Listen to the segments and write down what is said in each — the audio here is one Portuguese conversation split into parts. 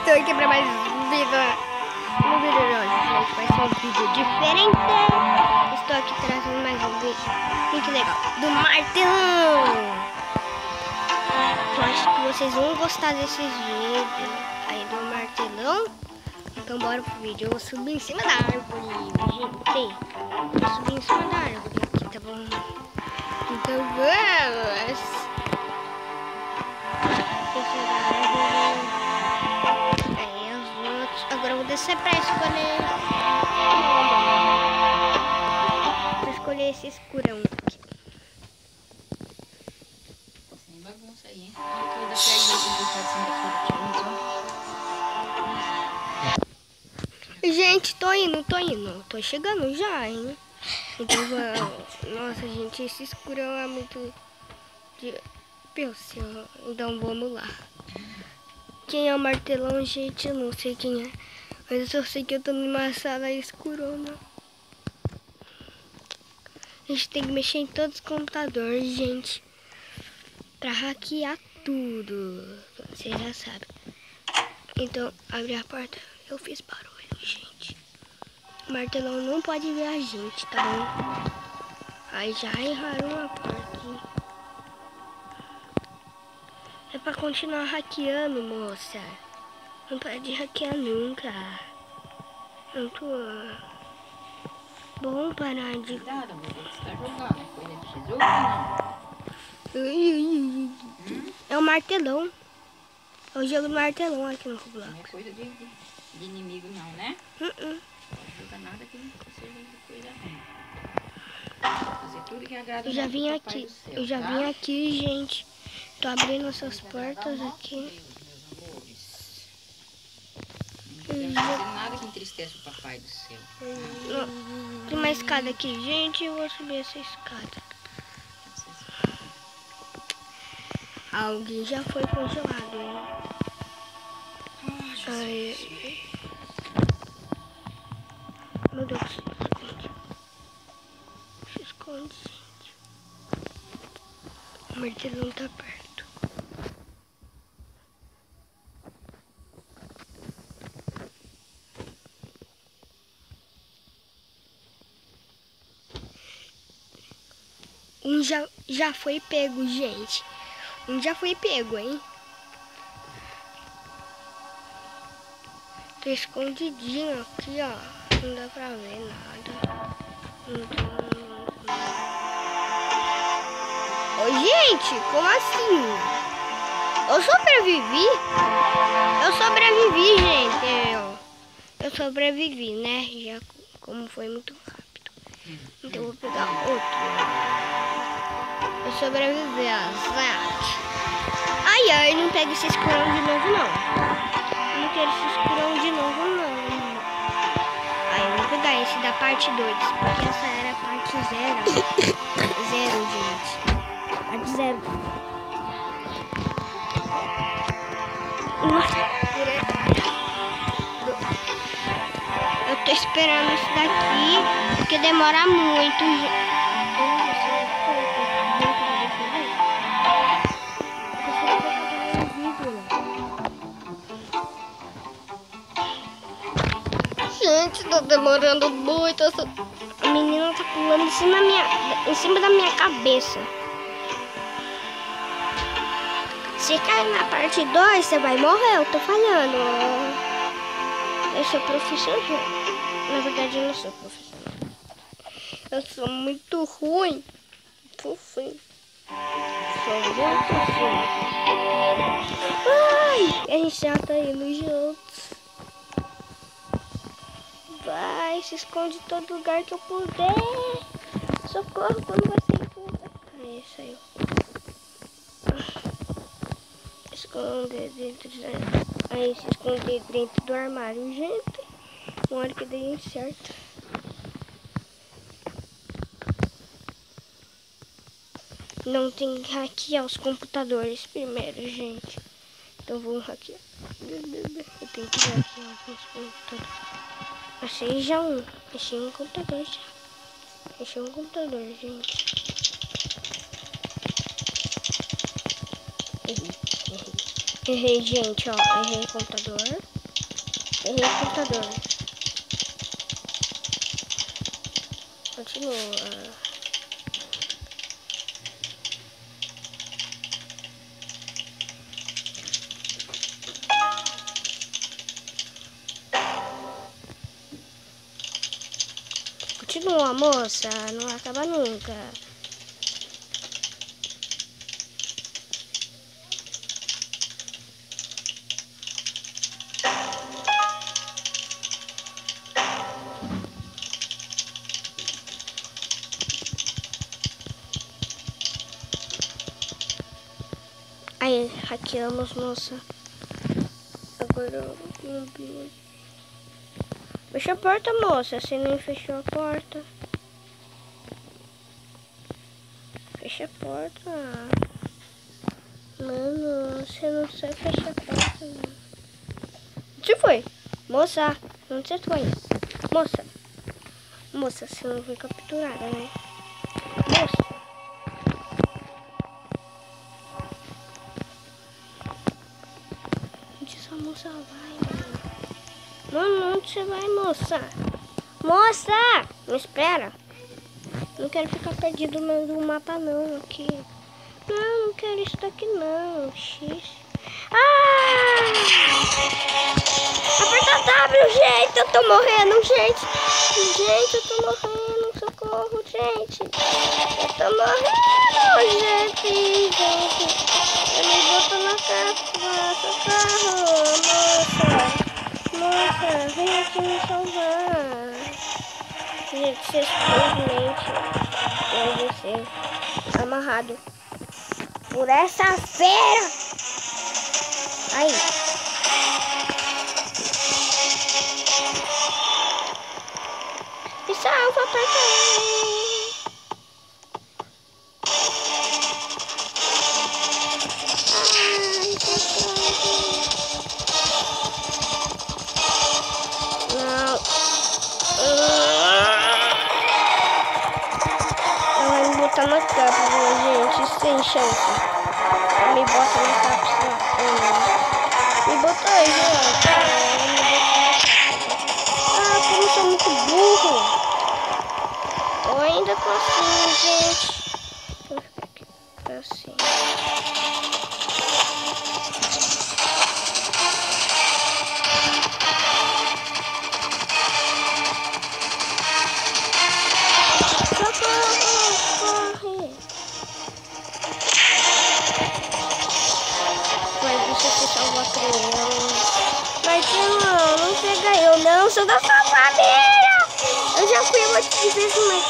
Estou aqui para mais um vídeo. No vídeo de hoje, gente, vai ser um vídeo diferente. Estou aqui trazendo mais um vídeo muito legal do martelão. Eu acho que vocês vão gostar desses vídeos aí do martelão. Então bora pro vídeo. Eu vou subir em cima da árvore, gente. Vou subir em cima da árvore aqui, tá bom? Então vamos. Agora eu vou descer pra escolher. Vou escolher esse escurão aqui. Sem bagunça aí, hein? Olha que vai dar perto desse de Gente, tô indo. Tô chegando já, hein? Então vamos. Nossa, gente, esse escurão é muito... Meu Senhor. Então vamos lá. Quem é o martelão, gente? Eu não sei quem é. Mas eu só sei que eu tô numa sala escurona. A gente tem que mexer em todos os computadores, gente. Pra hackear tudo. Vocês já sabem. Então, abre a porta. Eu fiz barulho, gente. O martelão não pode ver a gente, tá bom? Aí já erraram a porta. É pra continuar hackeando, moça. Não pode hackear nunca. Muito bom parar de... Cuidado, amor, você tá jogando, é coisa de Jesus, não. É o martelão. É o jogo do martelão aqui no Roblox. Não é coisa de inimigo não, né? Não joga nada que não seja de coisa ruim. Fazer tudo que agrada. Eu já vim aqui. Eu já vim aqui, gente. Tô abrindo essas portas aqui. Não fazer nada que entristece o papai do céu. Tem uma escada aqui, gente. Eu vou subir essa escada. Alguém já foi congelado, hein? Ai. Meu Deus, se esconde. Se esconde, gente. O martelão tá perto. Um já foi pego, gente. Um já foi pego, hein? Tô escondidinho aqui, ó. Não dá pra ver nada. Ô, gente, como assim? Eu sobrevivi? Eu sobrevivi, gente. Eu sobrevivi, né? Já como foi muito rápido. Então eu vou pegar outro. Eu sobrevivi, ó. Ai, não pega esse escurão de novo, não. Não quero esse escurão de novo, não. Aí eu vou pegar esse da parte 2, porque essa era a parte 0. 0, gente. Parte 0. Eu tô esperando isso daqui, porque demora muito, gente. Gente, tá demorando muito. A menina tá pulando em cima da minha cabeça. Se cair na parte 2, você vai morrer. Eu tô falhando. Eu sou profissional. Na verdade, eu não sou profissional. Eu sou muito ruim. Sou muito ruim. Ai, a gente já tá indo juntos. Vai, se esconde em todo lugar que eu puder. Socorro quando você puder. Aí, saiu. Esconder dentro Aí, se esconder dentro do armário, gente. Uma hora que dei certo. Não tem que hackear os computadores primeiro, gente. Então vamos hackear. Eu tenho que hackear os computadores. Achei já um. Achei um computador já. Achei um computador, gente. Errei, gente, ó. Errei o computador. Errei o computador. Continua. Continua, moça. Não acaba nunca. Aí, hackeamos, moça. Agora não vi. Fecha a porta, moça. Você nem fechou a porta. Fecha a porta. Mano, você não sabe fechar a porta, mano. Onde foi? Moça, onde você foi? Moça. Moça, você não foi capturada, né? Moça. Onde essa moça vai, mano? Mano, onde você vai, moça? Moça! Me espera. Não quero ficar perdido no meio do mapa, não, aqui. Não quero isso daqui, não. X. Ah! Aperta W, gente. Eu tô morrendo, gente. Gente, eu tô morrendo. Socorro, gente. Eu tô morrendo, gente. Eu me boto na capa. Socorro, moça. Moça, vem aqui me salvar. Gente, você simplesmente deve ser amarrado por essa feira. Aí. Me salva, papai. Ai, socorro. Não. Ela vai me botar na cápsula, gente, sem chance. Ela me bota na cápsula. Me botou aí, gente. Ah, como eu sou muito burro. Eu ainda tô assim, gente. Deixa eu ficar aqui assim. Mas não pega eu não, sou da sua família. Eu já fui um monte de vezes, mas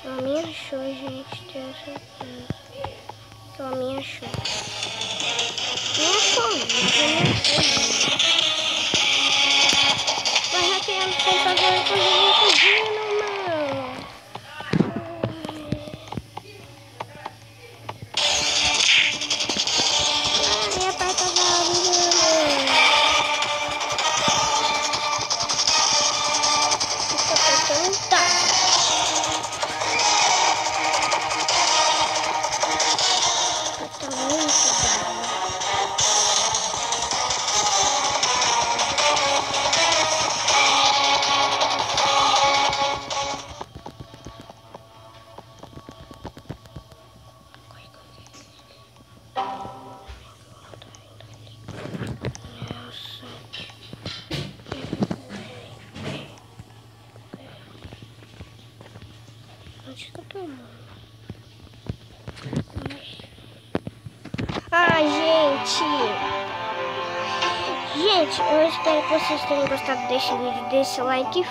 ela me achou, gente, tenho certeza. Ela me achou. Me achou, vai hackeando o computador e continua fugindo, mano. Ai, aperta a válvula. Estou apertando, tá. Tá muito bom. Gente, eu espero que vocês tenham gostado desse vídeo, desse like